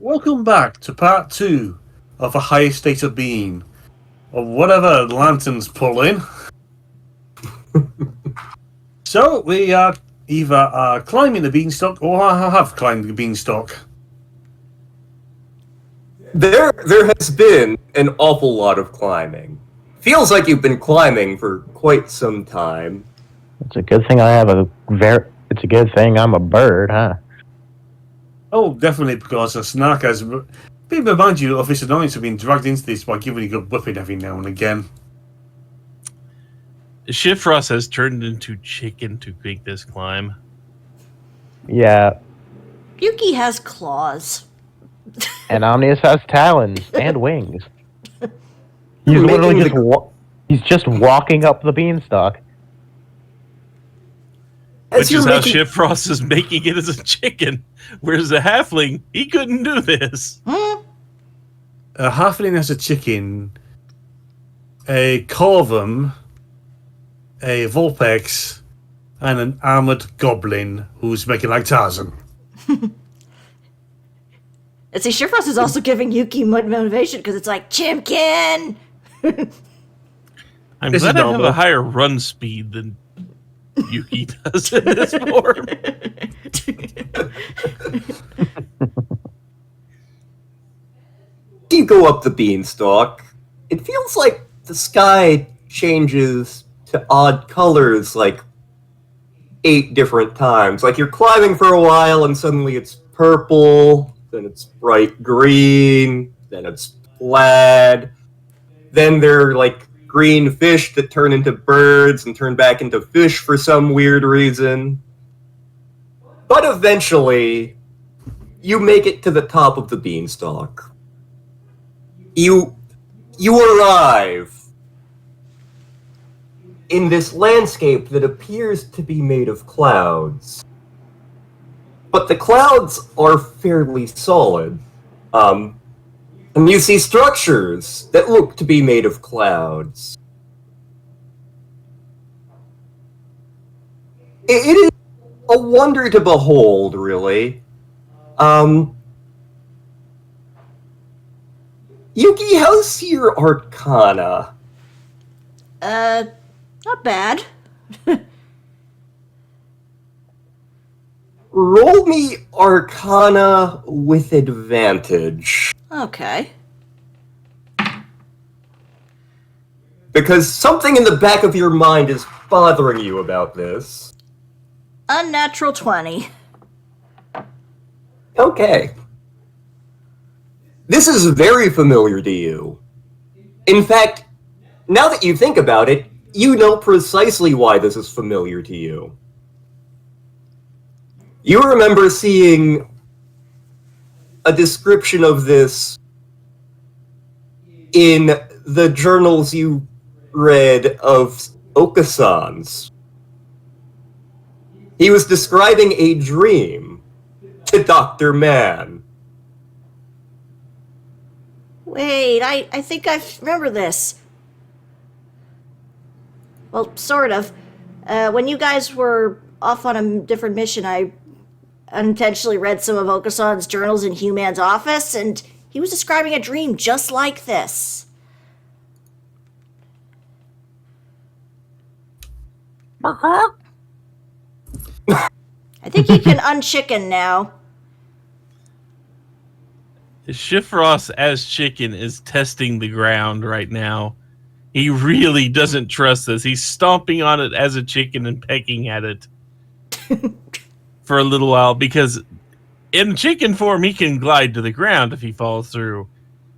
Welcome back to part 2 of a higher state of being, or whatever Lantern's pulling. So, we are either climbing the beanstalk, or have climbed the beanstalk. There has been an awful lot of climbing. Feels like you've been climbing for quite some time. It's a good thing It's a good thing I'm a bird, huh? Oh, definitely, because Snark has been remind you of his annoyance of being dragged into this by giving you a good whipping every now and again. Shifrost has turned into chicken to make this climb. Yeah. Yuki has claws. And Omnius has talons and wings. He's literally he's just walking up the beanstalk. Which is how Shifrost is making it as a chicken. Whereas the halfling, he couldn't do this. A halfling as a chicken, a corvum, a vulpex, and an armored goblin who's making like Tarzan. And see, Shifrost is also giving Yuki motivation because it's like, Chimkin! I'm glad I have a higher run speed than Yuki does in this form. You go up the beanstalk, it feels like the sky changes to odd colors like 8 different times. Like you're climbing for a while and suddenly it's purple, then it's bright green, then it's plaid, then they're like green fish that turn into birds and turn back into fish for some weird reason. But eventually, you make it to the top of the beanstalk. You arrive in this landscape that appears to be made of clouds. But the clouds are fairly solid. And you see structures that look to be made of clouds. It is a wonder to behold, really. Yuki, how's your Arcana? Not bad. Roll me Arcana with advantage. Okay. Because something in the back of your mind is bothering you about this. Unnatural 20. Okay. This is very familiar to you. In fact, now that you think about it, you know precisely why this is familiar to you. You remember seeing a description of this in the journals you read of Okasan's. He was describing a dream to Dr. Man. Wait, I think I remember this. Well, sort of. When you guys were off on a different mission, I unintentionally read some of Okasan's journals in Human's office, and he was describing a dream just like this. I think you can unchicken now. Shifrost as chicken is testing the ground right now. He really doesn't trust this. He's stomping on it as a chicken and pecking at it for a little while, because in chicken form, he can glide to the ground if he falls through.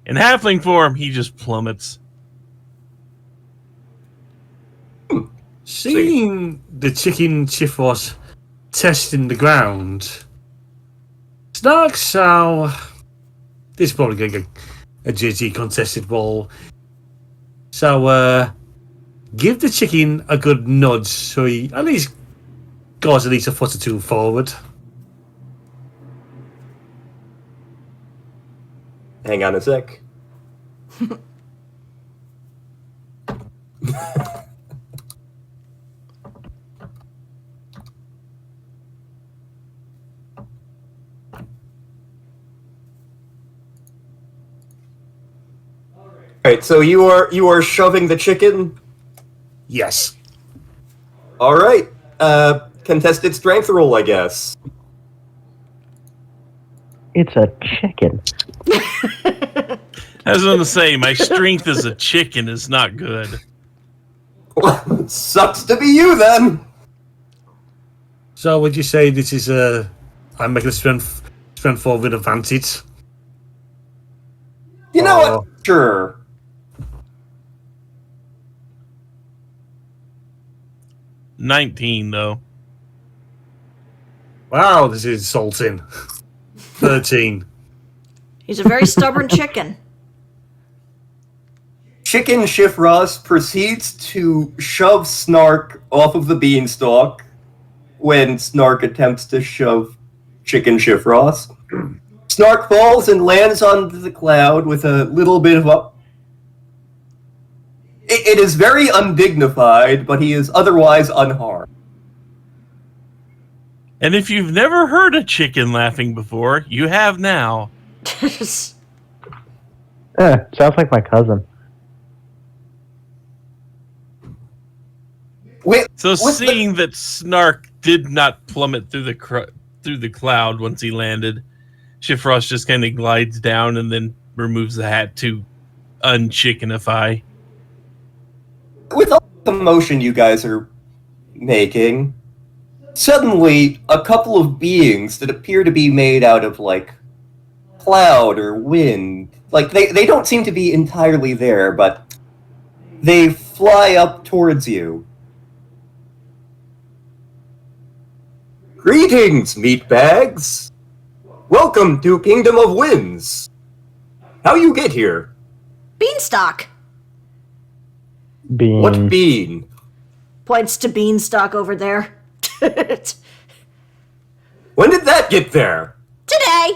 In halfling form, he just plummets. Seeing the chicken Shifrost testing the ground, Snark shall... This is probably going to get a GG contested ball. So, give the chicken a good nudge so he at least goes at least a foot or two forward. Hang on a sec. Alright, so you are shoving the chicken? Yes. Alright. Contested strength roll, I guess. It's a chicken. I was going to say, my strength as a chicken is not good. Sucks to be you, then! So would you say this is I'm making a strength 4 with advantage? You know what? Sure. $19, though. Wow, this is insulting. 13. He's a very stubborn chicken. Chicken Shift Ross proceeds to shove Snark off of the beanstalk when Snark attempts to shove Chicken Shift Ross. Snark falls and lands on the cloud with a little bit of a... It is very undignified, but he is otherwise unharmed. And if you've never heard a chicken laughing before, you have now. Sounds like my cousin. Wait, So seeing that Snark did not plummet through the cloud once he landed, Shifrost just kind of glides down and then removes the hat to unchickenify. with all the motion you guys are making, suddenly a couple of beings that appear to be made out of, like, cloud or wind, like, they don't seem to be entirely there, but they fly up towards you. Greetings, meatbags! Welcome to Kingdom of Winds! How you get here? Beanstalk Bean. What bean? points to Beanstalk over there. When did that get there? Today,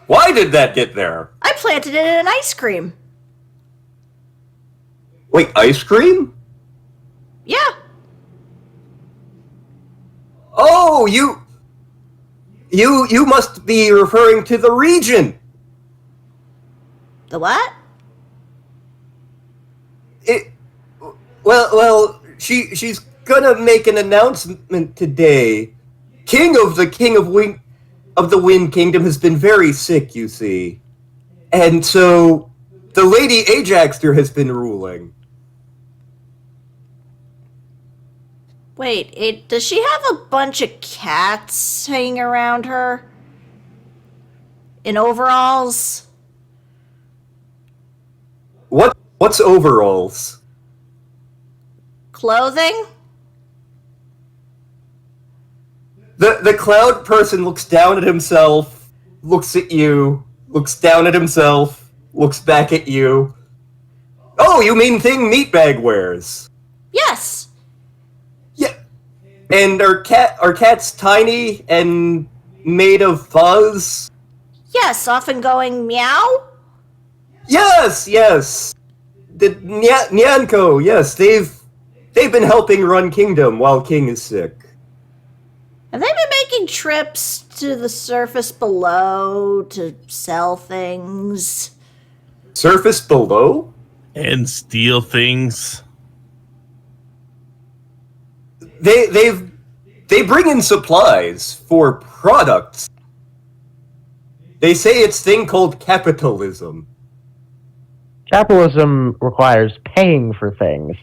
Why did that get there? I planted it in an ice cream. Wait, ice cream? Yeah, Oh, you must be referring to the region. the what? She's gonna make an announcement today. King of the Wind Kingdom has been very sick, you see. And so the Lady Ajaxter has been ruling. Wait, does she have a bunch of cats hanging around her? In overalls? What's overalls? Clothing? The cloud person looks down at himself, looks at you, looks down at himself, looks back at you. Oh, you mean thing Meatbag wears? Yes. Yeah. And are cats tiny and made of fuzz? Yes, often going meow? Yes. The Nyanko, yes, they've been helping run Kingdom while King is sick. Have they been making trips to the surface below to sell things? Surface below? And steal things. They bring in supplies for products. They say it's thing called capitalism. Capitalism requires paying for things.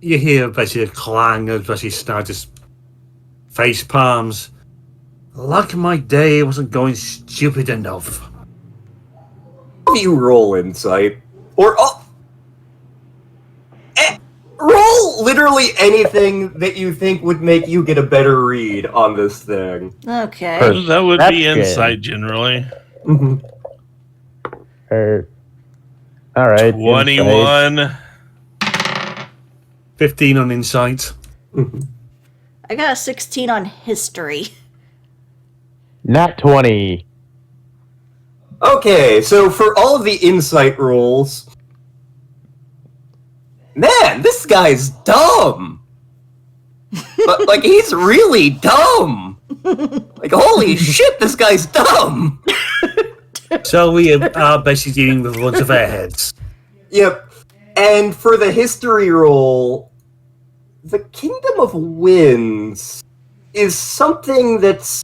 You hear basically a clang as basically Snark just face palms. Like my day wasn't going stupid enough. You roll insight. Or roll literally anything that you think would make you get a better read on this thing. Okay. That would be Perception. insight generally. Mm-hmm. All right. 21. 15 on insight. Mm-hmm. I got a 16 on history. Nat 20. Okay, so for all of the insight rolls, man, this guy's dumb. But, like, he's really dumb. Like, holy shit, this guy's dumb. So we are basically dealing with a bunch of airheads. Yep. And for the history roll, the Kingdom of Winds is something that's...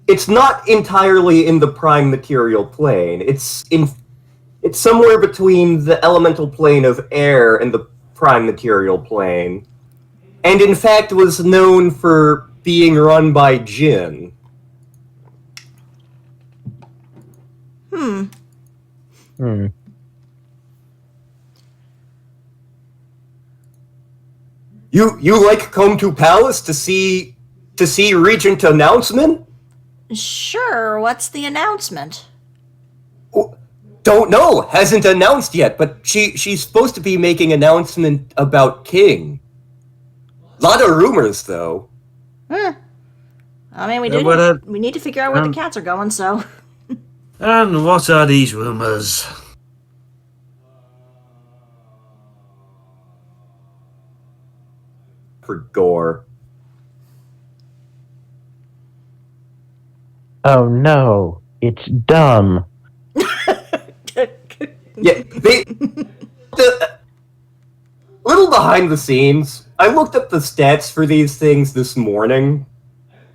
It's not entirely in the prime material plane. It's somewhere between the elemental plane of air and the prime material plane. And in fact was known for being run by Jinn. Hmm. You like come to Palace to see Regent announcement? Sure, what's the announcement? Don't know. Hasn't announced yet, but she's supposed to be making announcement about King. Lot of rumors, though. I mean, we need to figure out where the cats are going, so... And what are these rumors? For gore. Oh no, it's dumb. Yeah, little behind the scenes, I looked up the stats for these things this morning.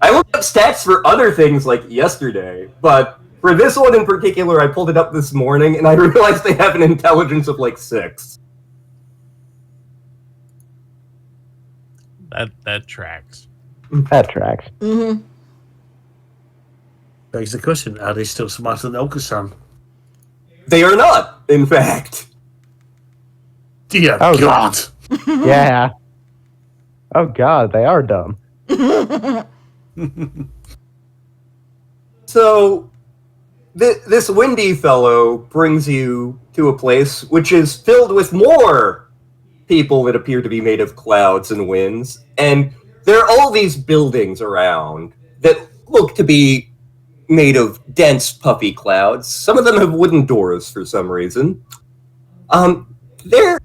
I looked up stats for other things like yesterday, but for this one in particular, I pulled it up this morning, and I realized they have an intelligence of like 6. That tracks. That tracks. Mm-hmm. Begs the question, are they still smarter than Okusan? They are not, in fact. Dear Oh, God! Yeah. Oh god, they are dumb. So, this windy fellow brings you to a place which is filled with more people that appear to be made of clouds and winds, and there are all these buildings around that look to be made of dense, puffy clouds. Some of them have wooden doors for some reason. There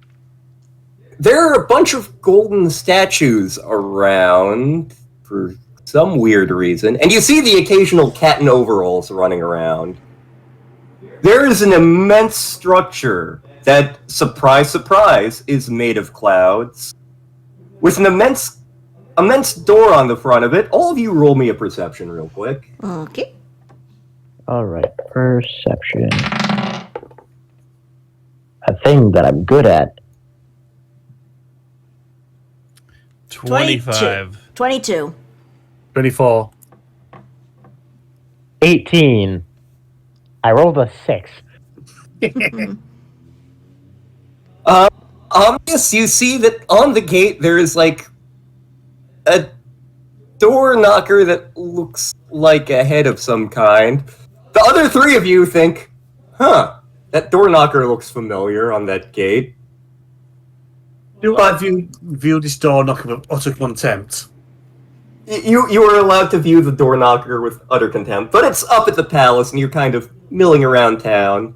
are a bunch of golden statues around for some weird reason, and you see the occasional cat in overalls running around. There is an immense structure that, surprise, surprise, is made of clouds, with an immense door on the front of it. All of you roll me a perception real quick. Okay. Alright, perception. A thing that I'm good at. 25. 22. 24. 18. I rolled a 6. Obvious, you see that on the gate there is like a door knocker that looks like a head of some kind. The other 3 of you think, that door knocker looks familiar on that gate. Do I view this door knocker with utter contempt? You are allowed to view the door knocker with utter contempt, but it's up at the palace and you're kind of milling around town.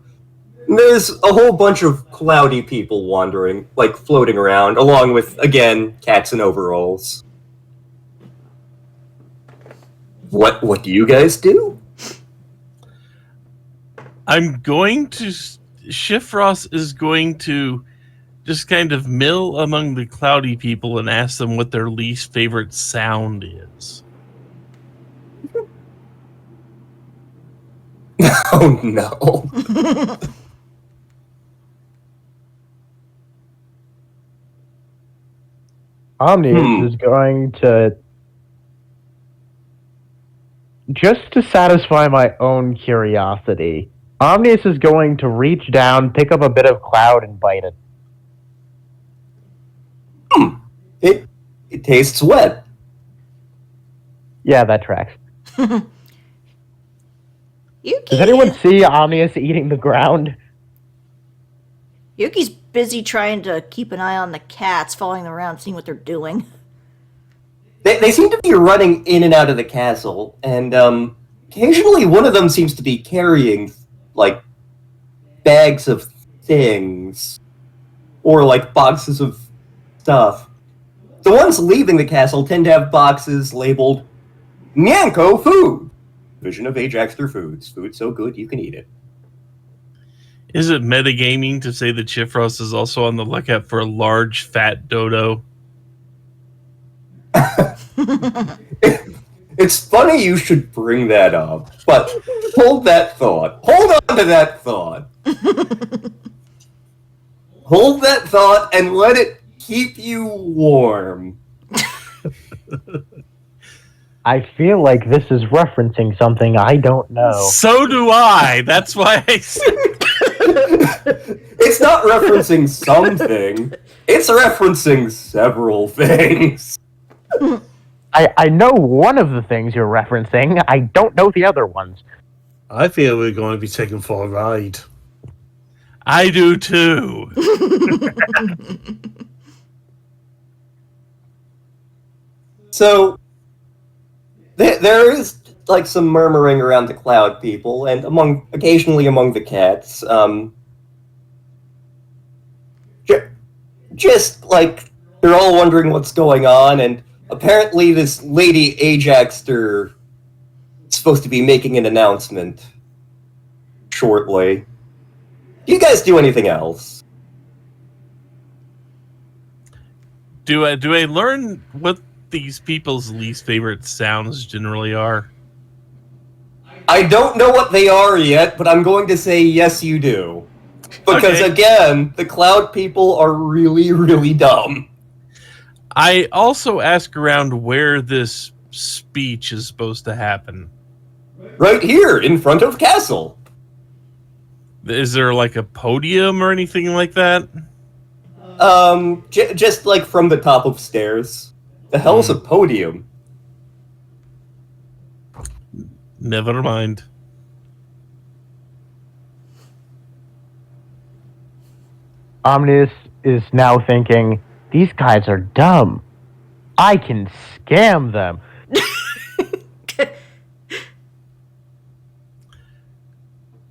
And there's a whole bunch of cloudy people wandering, like floating around, along with, again, cats in overalls. What do you guys do? I'm going to... Shifrost is going to just kind of mill among the cloudy people and ask them what their least favorite sound is. Oh, no. Omnius is going to... Just to satisfy my own curiosity, Omnius is going to reach down, pick up a bit of cloud, and bite it. It tastes wet. Yeah, that tracks. Yuki. Does anyone see Omnius eating the ground? Yuki's busy trying to keep an eye on the cats, following them around, seeing what they're doing. They seem to be running in and out of the castle, and occasionally one of them seems to be carrying, like, bags of things, or, like, boxes of stuff. The ones leaving the castle tend to have boxes labeled Nyanko food. Vision of Ajaxter Foods. Food so good you can eat it. Is it metagaming to say that Chifros is also on the lookout for a large, fat dodo? It's funny you should bring that up, but hold that thought. Hold on to that thought. Hold that thought and let it keep you warm. I feel like this is referencing something I don't know. So do I. That's why I said. It's not referencing something. It's referencing several things. I know one of the things you're referencing. I don't know the other ones. I feel we're going to be taken for a ride. I do too. So, there is like some murmuring around the cloud people, and occasionally among the cats. Just like they're all wondering what's going on, and apparently this Lady Ajaxter is supposed to be making an announcement shortly. Do you guys do anything else? Do I learn what these people's least favorite sounds generally are? I don't know what they are yet, but I'm going to say yes, you do. Because, Okay. again, the cloud people are really, really dumb. I also ask around where this speech is supposed to happen. Right here, in front of Castle. Is there like a podium or anything like that? Just like from the top of stairs. The hell's a podium? Never mind. Omnius is now thinking, these guys are dumb. I can scam them.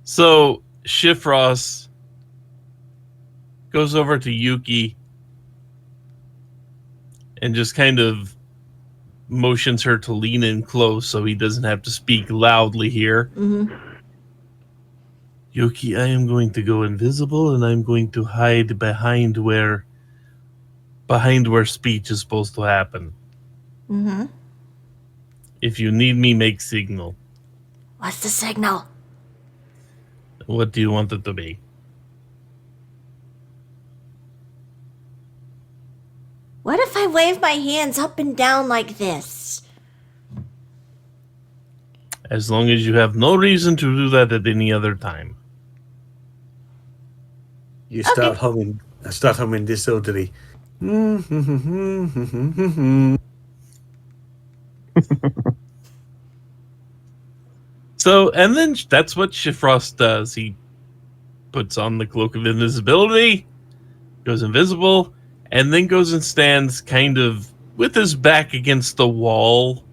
So Shifros goes over to Yuki and just kind of motions her to lean in close so he doesn't have to speak loudly here. Mm-hmm. Yuki, I am going to go invisible and I'm going to hide behind where speech is supposed to happen. Mm-hmm. If you need me, make signal. What's the signal? What do you want it to be? What if I wave my hands up and down like this? As long as you have no reason to do that at any other time. You start Okay. humming. I start humming this elderly. So, and then that's what Shifrost does. He puts on the cloak of invisibility, goes invisible, and then goes and stands kind of with his back against the wall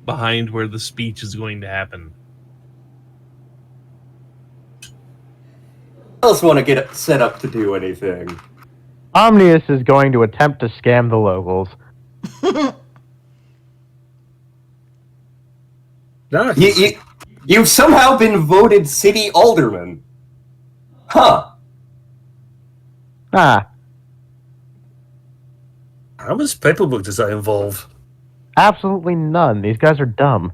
behind where the speech is going to happen. I also want to get set up to do anything. Omnius is going to attempt to scam the locals. Nice. You've somehow been voted city alderman. Huh. Ah, How much paperwork does that involve? absolutely none. These guys are dumb.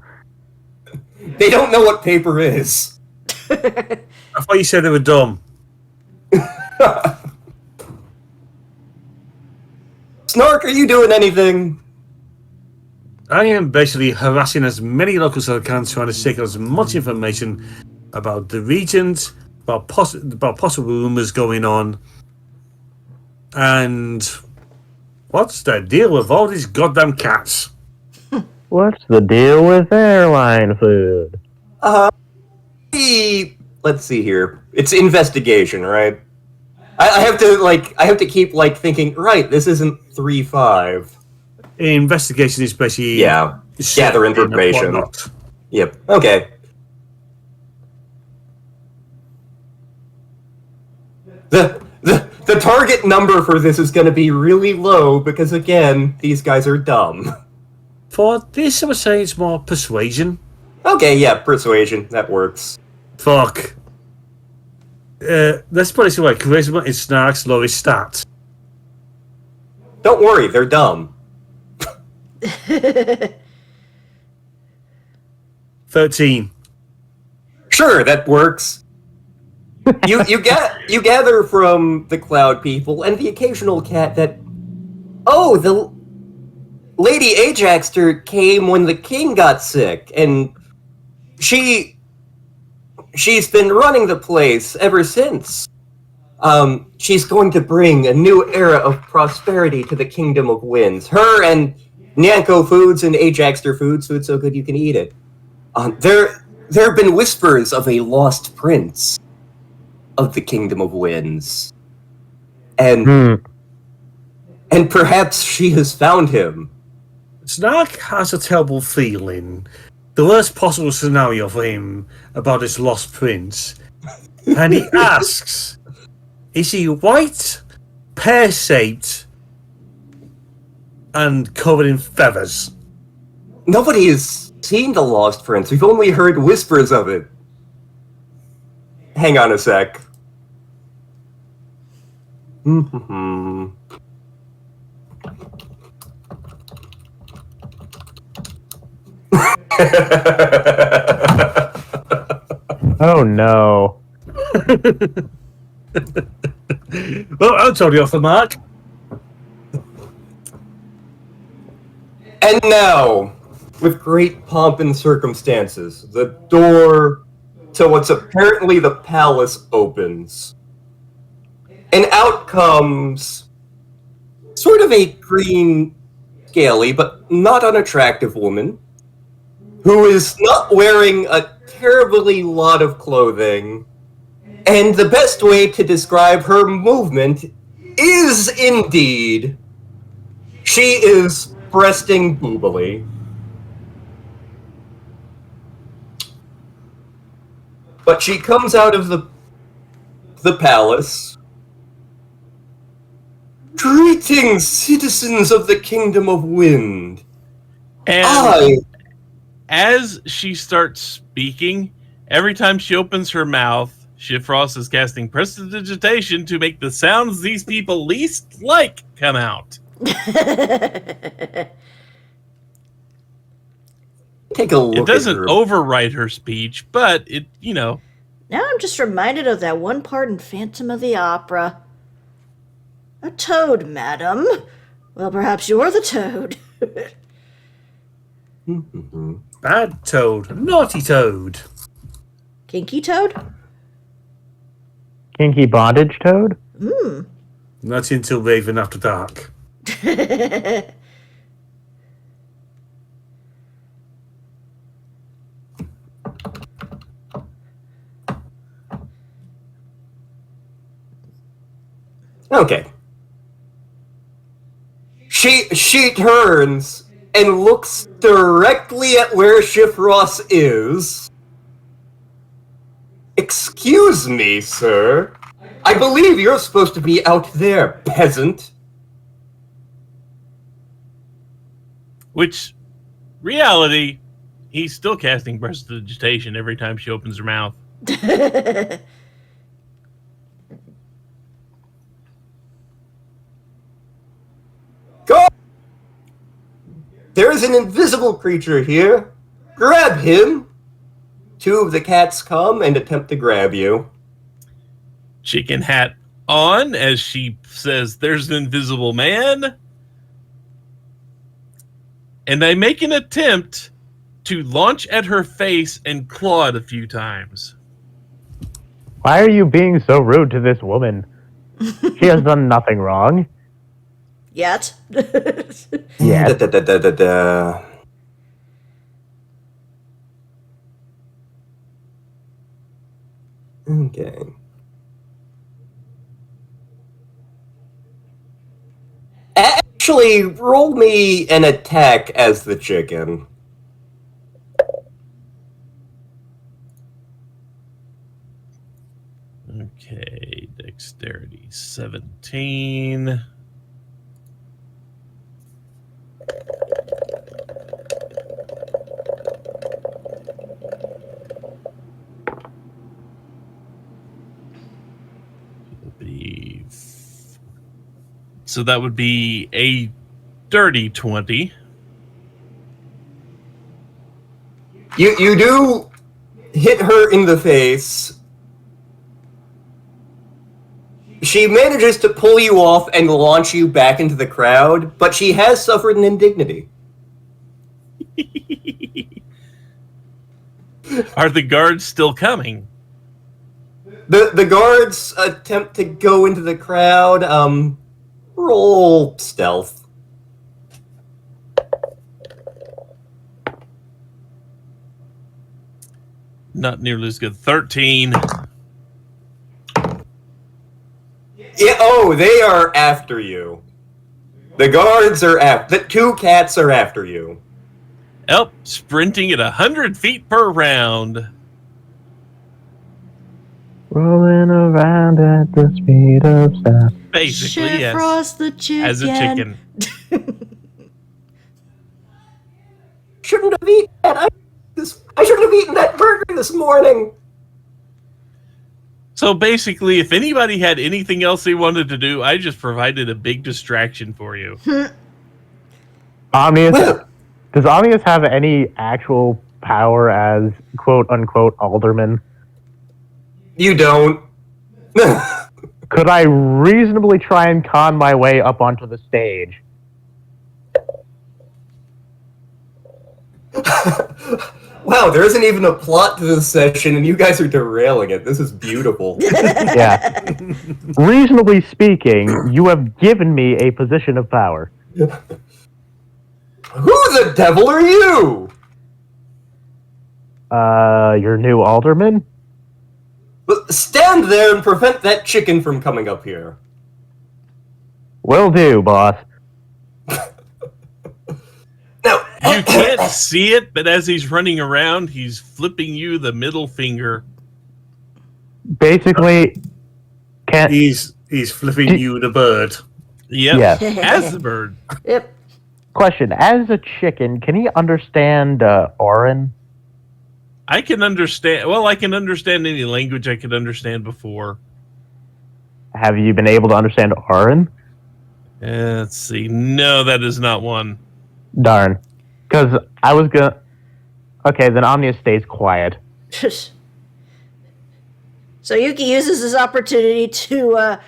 They don't know what paper is. I thought you said they were dumb. Snark, are you doing anything? I am basically harassing as many locals as I can, trying to seek out as much information about the regions, about possible rumors going on, and what's the deal with all these goddamn cats? What's the deal with airline food? Let's see here. It's investigation, right? I have to keep thinking, right, this isn't 3-5. Investigation is basically Yeah. Gather searching and information. whatnot. Yep. Okay. The target number for this is going to be really low because, again, these guys are dumb. For this, I would say it's more persuasion. Okay, yeah, persuasion. That works. Fuck. Let's put it this way. Charisma is Snark's lowest stat. Don't worry, they're dumb. 13. Sure, that works. You gather from the cloud people and the occasional cat that, oh, the Lady Ajaxter came when the king got sick, and she's been running the place ever since. She's going to bring a new era of prosperity to the Kingdom of Winds. Her and Nyanko Foods and Ajaxter Foods, food so good you can eat it. There have been whispers of a lost prince of the Kingdom of Winds. And perhaps she has found him. Snark has a terrible feeling. The worst possible scenario for him about his lost prince. And he asks, is he white, pear-shaped, and covered in feathers? Nobody has seen the lost prince. We've only heard whispers of it. Hang on a sec. Oh no. Well, I'll tell you off the mark. And now, with great pomp and circumstances, the door to what's apparently the palace opens. And out comes sort of a green, scaly, but not unattractive woman who is not wearing a terribly lot of clothing. And the best way to describe her movement is indeed she is breasting boobily. But she comes out of the palace. Greetings, citizens of the Kingdom of Wind. And as she starts speaking, every time she opens her mouth, Shifrost is casting prestidigitation to make the sounds these people least like come out. Take a look. It doesn't at her. overwrite her speech, but it, Now I'm just reminded of that one part in Phantom of the Opera. A toad, madam. Well, perhaps you're the toad. Bad toad, naughty toad. Kinky toad? Kinky bondage toad? Not until Raven After Dark. Okay. She turns and looks directly at where Shifrost is. Excuse me, sir. I believe you're supposed to be out there, peasant. which, reality, he's still casting prestidigitation every time she opens her mouth. Go! There's an invisible creature here. Grab him. Two of the cats come and attempt to grab you. Chicken hat on as she says, "There's an invisible man." And they make an attempt to launch at her face and claw it a few times. Why are you being so rude to this woman? She has done nothing wrong. Yet. Yes. Okay. Actually, roll me an attack as the chicken. Okay, dexterity 17. So that would be a dirty 20. You do hit her in the face. She manages to pull you off and launch you back into the crowd, but she has suffered an indignity. Are the guards still coming? The guards attempt to go into the crowd. Roll stealth. Not nearly as good. 13. Yeah, oh, they are after you. The guards are after. The two cats are after you. Oh, sprinting at 100 feet per round. Rolling around at the speed of sound. Basically, Chef yes. Ross the chicken. As a chicken. Shouldn't have eaten that. I shouldn't have eaten that burger this morning. So basically, if anybody had anything else they wanted to do, I just provided a big distraction for you. Omnius, Well, does Omnius have any actual power as quote-unquote alderman? you don't. Could I reasonably try and con my way up onto the stage? Wow, there isn't even a plot to this session, and you guys are derailing it. This is beautiful. Yeah. Reasonably speaking, you have given me a position of power. Who the devil are you? Your new alderman? Stand there and prevent that chicken from coming up here. Will do, boss. Now, You can't see it, but as he's running around, he's flipping you the middle finger. Basically, can't... He's flipping you the bird. Yep, Yes. as the bird. Yep. Question, as a chicken, can he understand Auran? I can understand. Well, I can understand any language I could understand before. Have you been able to understand Auran? Let's see. No, that is not one. Darn. Because I was gonna... Okay, then Omnius stays quiet. So Yuki uses his opportunity to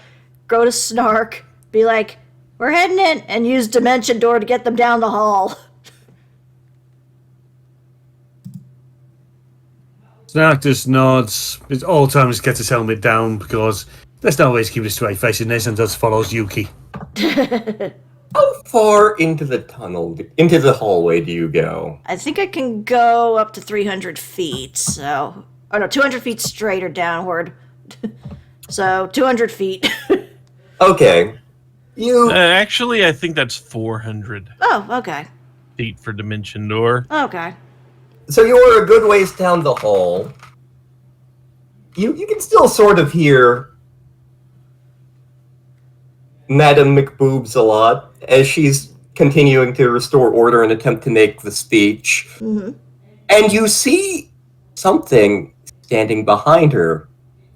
go to Snark, be like, "We're heading in," and use Dimension Door to get them down the hall. Snark just nods. It's all time to get his helmet down because let's not always keep a straight face in this and just follows Yuki. how far into the hallway do you go? I think I can go up to 300 feet, so... Oh, no, 200 feet straight or downward. So, 200 feet. Okay. You... Actually, I think that's 400 Oh, okay. feet for Dimension Door. Okay. So you're a good ways down the hall. You can still sort of hear Madame McBoobs a lot as she's continuing to restore order and attempt to make the speech. Mm-hmm. And you see something standing behind her.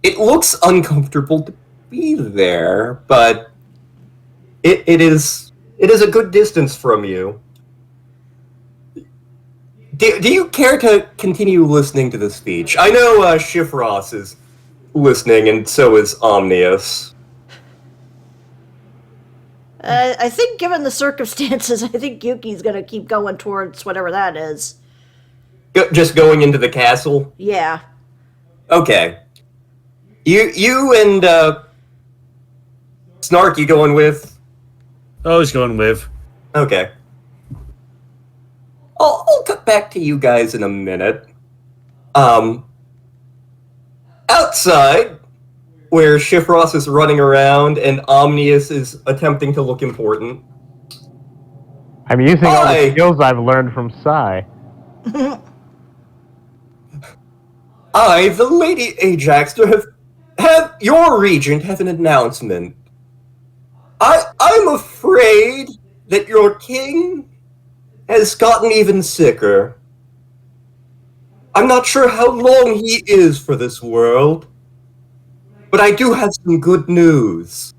It looks uncomfortable to be there, but it is a good distance from you. Do you care to continue listening to the speech? I know Shifross is listening, and so is Omnius. I think given the circumstances, I think Yuki's gonna keep going towards whatever that is. Just going into the castle? Yeah. Okay. You and Snark, you going with? I was going with. Okay. I'll cut back to you guys in a minute. Outside, where Shifross is running around and Omnius is attempting to look important. I'm using all Hi. the skills I've learned from Sai. I, the Lady Ajax, have your regent have an announcement. I'm afraid that your king has gotten even sicker. I'm not sure how long he is for this world, but I do have some good news.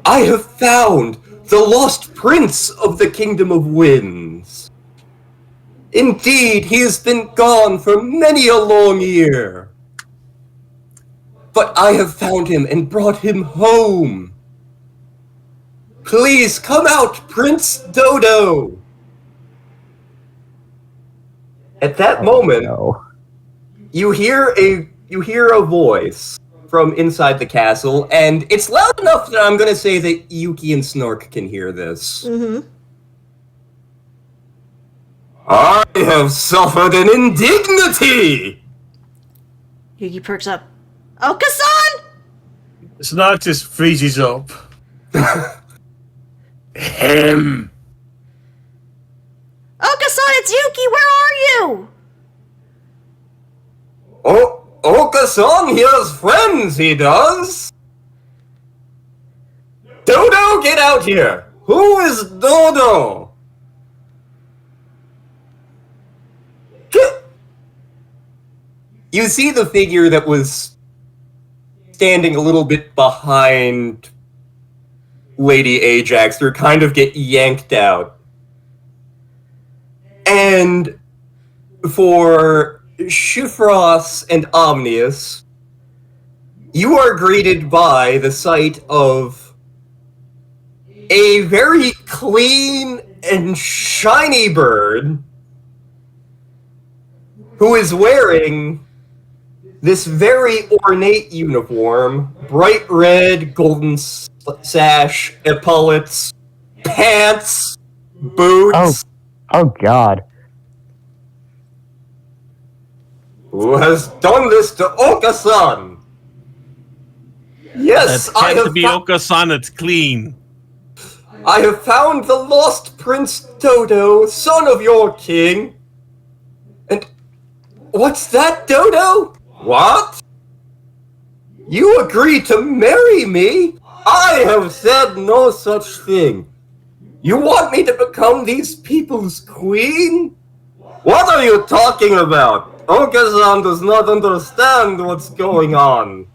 I have found the lost prince of the Kingdom of Winds. Indeed, he has been gone for many a long year. But I have found him and brought him home. Please come out, Prince Dodo. At that moment, No. you hear a voice from inside the castle, and it's loud enough that I'm going to say that Yuki and Snark can hear this. Mm-hmm. I have suffered an indignity! Yuki perks up. Okasan! Snark just freezes up. Him. Okasan, it's Yuki! Where are you? Oh, Okasan, he has friends, he does! Dodo, get out here! Who is Dodo? You see the figure that was standing a little bit behind Lady Ajax. They're kind of get yanked out. And for Shifros and Omnius, you are greeted by the sight of a very clean and shiny bird who is wearing this very ornate uniform, bright red, golden sash, epaulets, pants, boots. Oh God. Who has done this to Okasan? Yes, That can't be Okasan, it's clean. I have found the lost Prince Dodo, son of your king. And what's that, Dodo? What? You agreed to marry me? I have said no such thing. You want me to become these people's queen? What are you talking about? Okasan does not understand what's going on.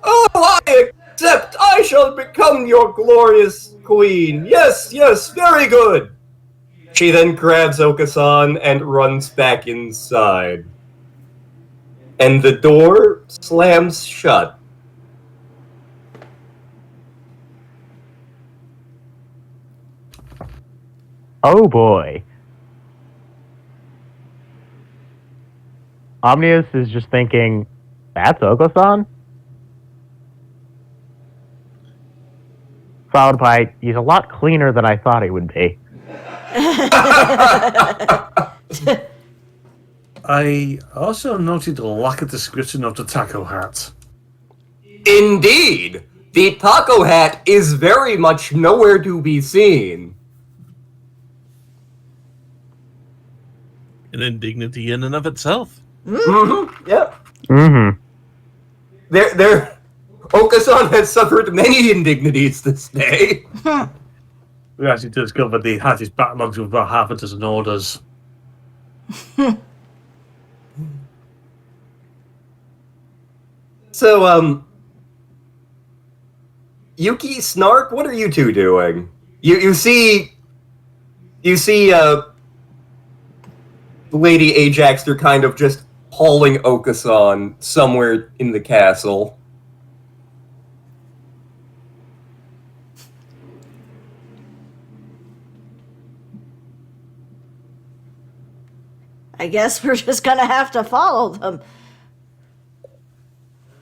Oh, I accept. I shall become your glorious queen. Yes, yes, very good. She then grabs Okasan and runs back inside. And the door slams shut. Oh boy. Omnius is just thinking, that's Oko-san? Followed by, he's a lot cleaner than I thought he would be. I also noted a lack of description of the taco hat. Indeed! The taco hat is very much nowhere to be seen. An indignity in and of itself. Mm-hmm. Yep. Mm-hmm. Okasan has suffered many indignities this day. We actually discovered the hat is backlogged with about half a dozen orders. So, Yuki, Snark, what are you two doing? You see, Lady Ajax, they're kind of just hauling Okasan somewhere in the castle. I guess we're just gonna have to follow them.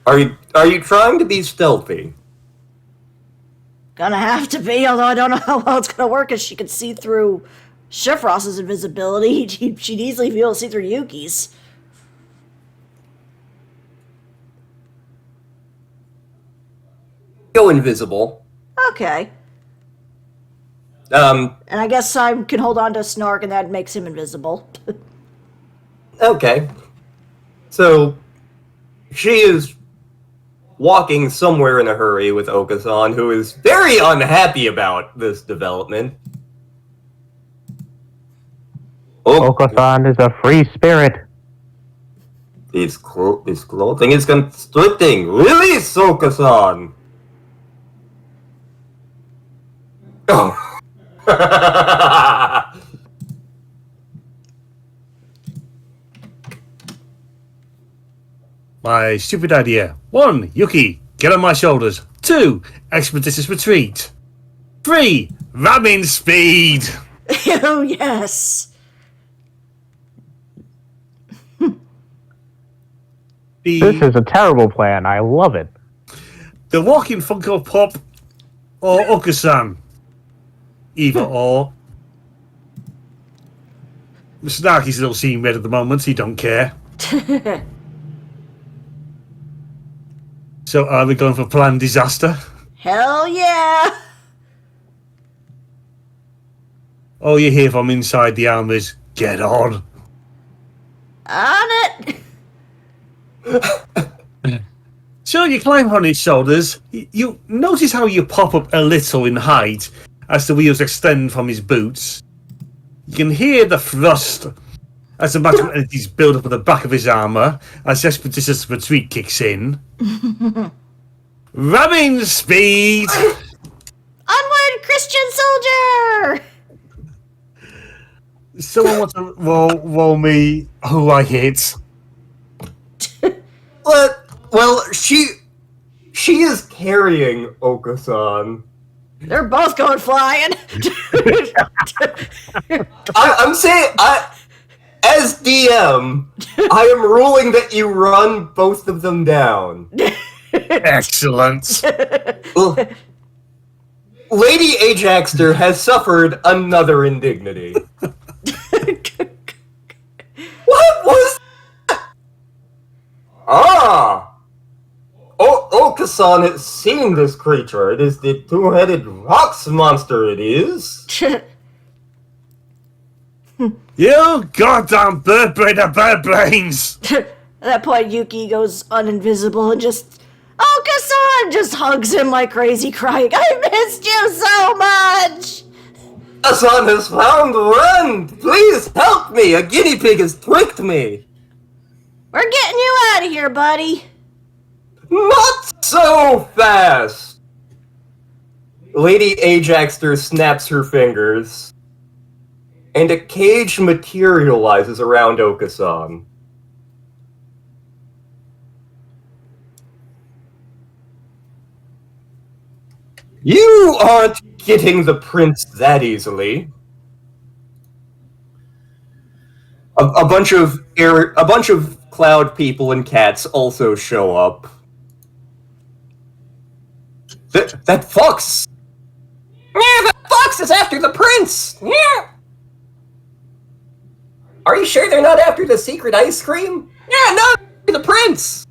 Are you trying to be stealthy? Gonna have to be, although I don't know how well it's gonna work, as she could see through Shifros's invisibility. She'd easily be able to see through Yuki's. Go invisible. Okay. Um, And I guess I can hold on to Snark, and that makes him invisible. okay. So, she is walking somewhere in a hurry with Okasan, who is very unhappy about this development. Oko-san is a free spirit. His clothing is constricting. Release Okasan! Oh. My stupid idea. 1. Yuki, get on my shoulders. 2. Expeditious retreat. 3. Ramming speed. Oh, yes. This is a terrible plan. I love it. The walking Funko Pop or Okusan. Either or. Snarky's a little seeing red at the moment, he don't care. So are we going for planned disaster? Hell yeah. All you hear from inside the arm is, get on. On it. So you climb on his shoulders. You notice how you pop up a little in height as the wheels extend from his boots. You can hear the thrust as the magical energies build up at the back of his armour as Expeditious Retreat kicks in. Ramming speed! Onward, Christian soldier! Someone wants to roll me who I hit. Well, she is carrying Okasan. They're both going flying. I'm saying, as DM, I am ruling that you run both of them down. Excellent. Lady Ajaxter has suffered another indignity. What was that? Okasan has seen this creature. It is the two-headed rocks monster, it is. You goddamn bird brain of bird brains! At that point, Yuki goes uninvisible and just... Okasan just hugs him like crazy, crying, I missed you so much! Okasan has found the rend! Please help me! A guinea pig has tricked me! We're getting you out of here, buddy. Not so fast! Lady Ajaxter snaps her fingers, and a cage materializes around Okasan. You aren't getting the prince that easily. A bunch of cloud people and cats also show up. That fox! Yeah, that fox is after the prince! Yeah! Are you sure they're not after the secret ice cream? Yeah, no, the prince!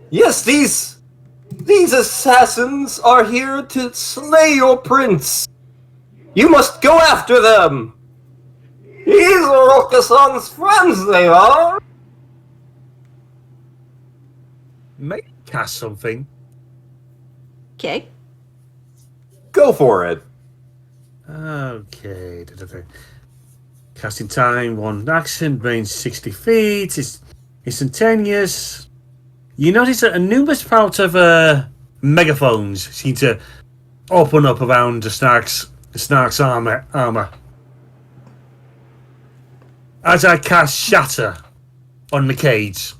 Yes, these assassins are here to slay your prince. You must go after them. These are Okasan's friends, they are. Make cast something. Okay. Go for it. Okay. Casting time, 1 action, range 60 feet. It's instantaneous. You notice that a numerous amount of megaphones seem to open up around the Snark's armor. As I cast Shatter on the cage.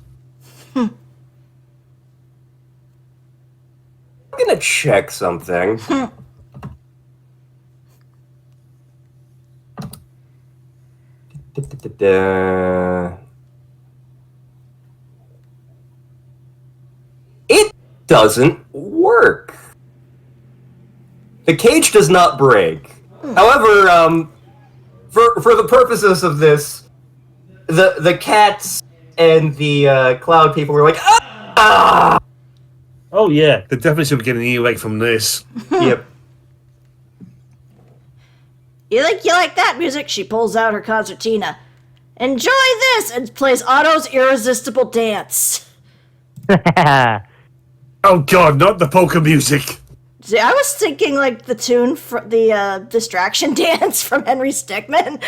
I'm gonna check something. It doesn't work. The cage does not break. However, for the purposes of this, the cats and the cloud people were like, ah! Oh yeah, they definitely should be getting an earache from this. Yep. You like that music? She pulls out her concertina. Enjoy this! And plays Otto's Irresistible Dance. Oh god, not the polka music. See, I was thinking like the tune for the Distraction Dance from Henry Stickmin.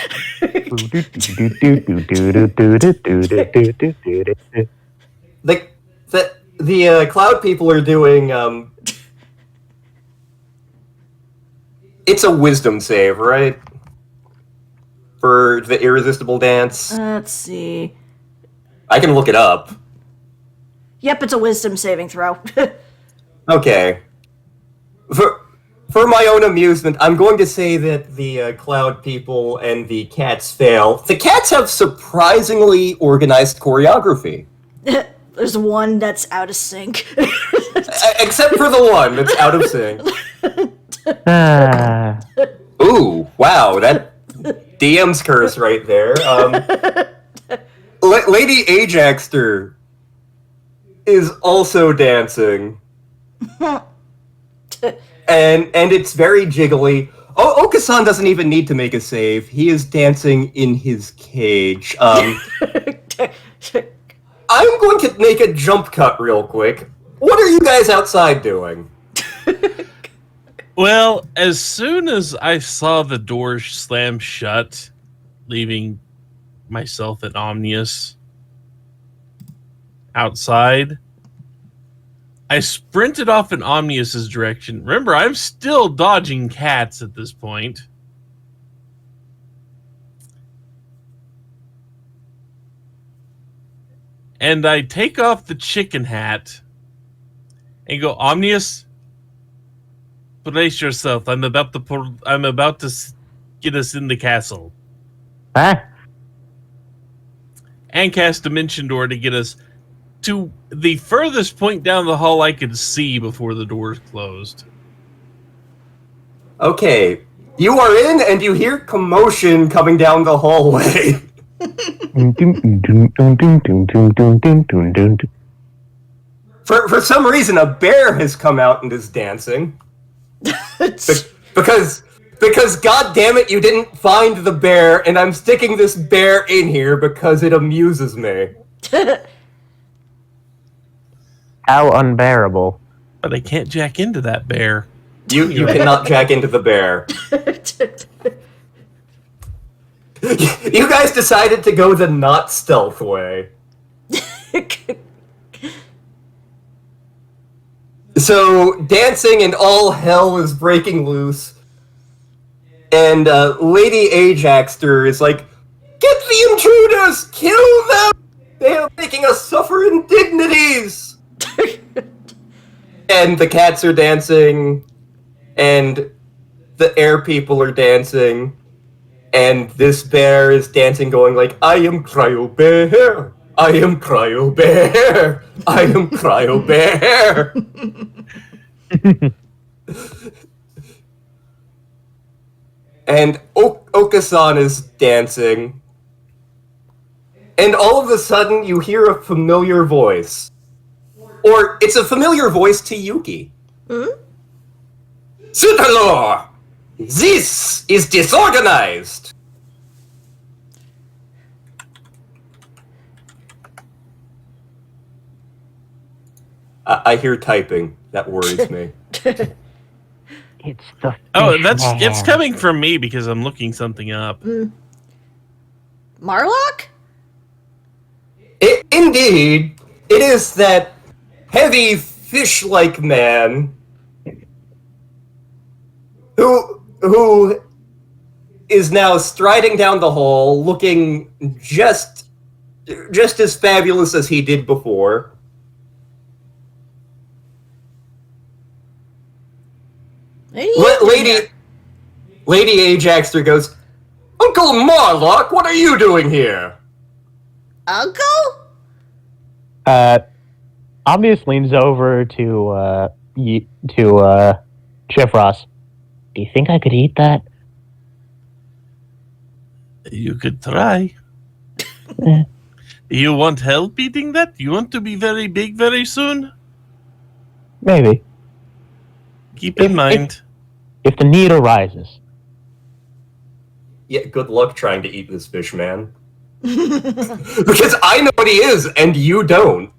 the cloud people are doing, it's a wisdom save, right? For the irresistible dance. Let's see. I can look it up. Yep, it's a wisdom saving throw. Okay. For my own amusement, I'm going to say that the cloud people and the cats fail. The cats have surprisingly organized choreography. There's one that's out of sync. Except for the one that's out of sync. Ooh, wow, that DM's curse right there. Lady Ajaxter is also dancing. And it's very jiggly. Oh, Okasan doesn't even need to make a save. He is dancing in his cage. I'm going to make a jump cut real quick. What are you guys outside doing? Well, as soon as I saw the door slam shut, leaving myself and Omnius outside, I sprinted off in Omnius's direction. Remember, I'm still dodging cats at this point. And I take off the chicken hat and go, Omnius, brace yourself. I'm about to get us in the castle. Huh? And cast Dimension Door to get us to the furthest point down the hall I could see before the doors closed. Okay, you are in and you hear commotion coming down the hallway. For some reason, a bear has come out and is dancing. Because god damn it, you didn't find the bear, and I'm sticking this bear in here because it amuses me. How unbearable. But I can't jack into that bear. You cannot jack into the bear. You guys decided to go the not stealth way. So, dancing and all hell is breaking loose. And Lady Ajaxter is like, get the intruders! Kill them! They are making us suffer indignities! And the cats are dancing, and the air people are dancing, and this bear is dancing going like, I am Cryo Bear! I am Cryo Bear! I am Cryo Bear! And Okasan is dancing, and all of a sudden you hear a familiar voice. Or it's a familiar voice to Yuki. Sutalor! This is disorganized! I hear typing. That worries me. It's the It's coming from me because I'm looking something up. Marlock? Indeed, it is that heavy fish-like man who is now striding down the hall, looking just as fabulous as he did before. Lady Ajaxter goes, Uncle Marlock, what are you doing here? Uncle? Omnius leans over to Chef Ross. Do you think I could eat that? You could try. You want help eating that? You want to be very big very soon? Maybe. Keep in mind. If the need arises. Yeah, good luck trying to eat this fish, man. Because I know what he is, and you don't.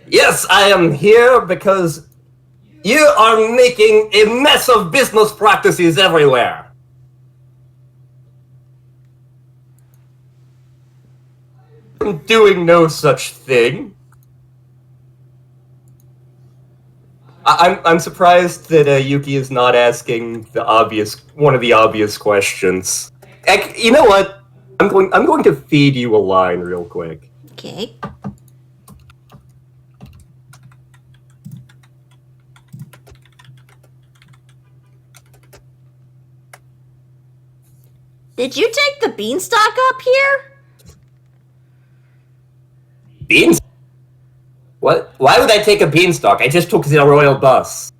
Yes, I am here because you are making a mess of business practices everywhere. I'm doing no such thing. I'm surprised that Yuki is not asking one of the obvious questions. You know what? I'm going to feed you a line real quick. Okay. Did you take the beanstalk up here? Beans? What? Why would I take a beanstalk? I just took the royal bus.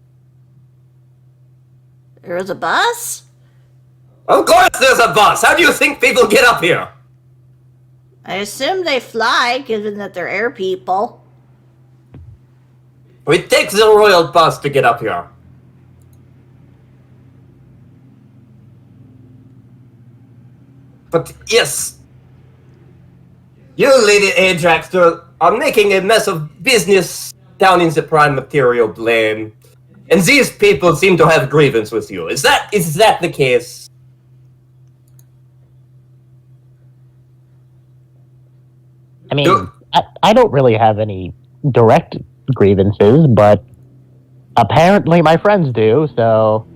There was a bus? Of course there's a bus! How do you think people get up here? I assume they fly, given that they're air people. We take the royal bus to get up here. But yes, you, Lady Ajaxter, are making a mess of business down in the prime material plane, and these people seem to have grievance with you. Is that the case? I mean, I don't really have any direct grievances, but apparently my friends do, so...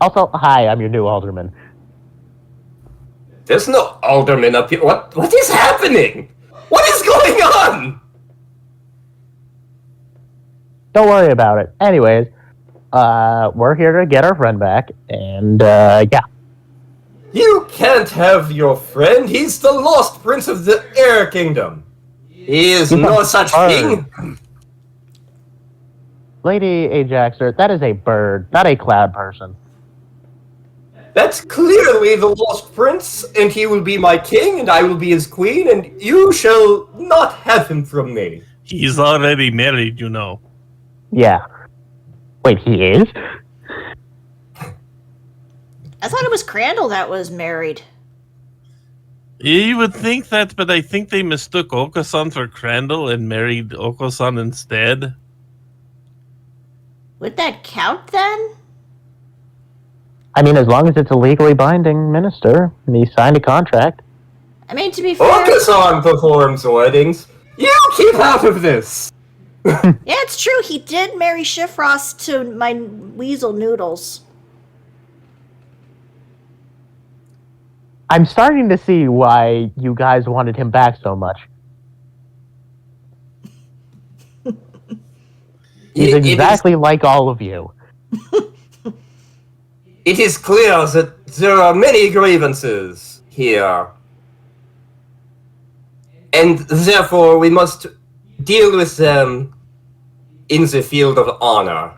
Also, hi, I'm your new alderman. There's no alderman up here. What is happening? What is going on? Don't worry about it. Anyways, we're here to get our friend back, and, yeah. You can't have your friend. He's the lost prince of the Air Kingdom. He is no such thing. Lady Ajaxer, that is a bird, not a cloud person. That's clearly the lost prince, and he will be my king, and I will be his queen, and you shall not have him from me. He's already married, you know. Yeah. Wait, he is? I thought it was Crandall that was married. You would think that, but I think they mistook Okasan for Crandall and married Okasan instead. Would that count then? I mean, as long as it's a legally binding minister, and he signed a contract. I mean, to be fair... Okasan performs weddings. You keep out of this. Yeah, it's true. He did marry Shifrost to my weasel Noodles. I'm starting to see why you guys wanted him back so much. He's exactly like all of you. It is clear that there are many grievances here. And therefore we must deal with them in the field of honor.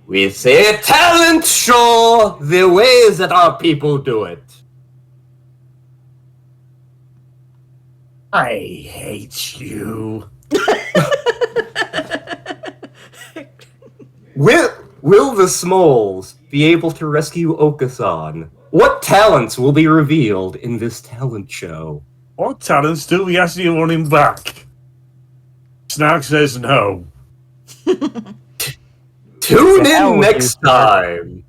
We say talent show the way that our people do it. I hate you. Will the Smols be able to rescue Okasan? What talents will be revealed in this talent show? What talents do we actually want him back? Snark says no. Tune in next time.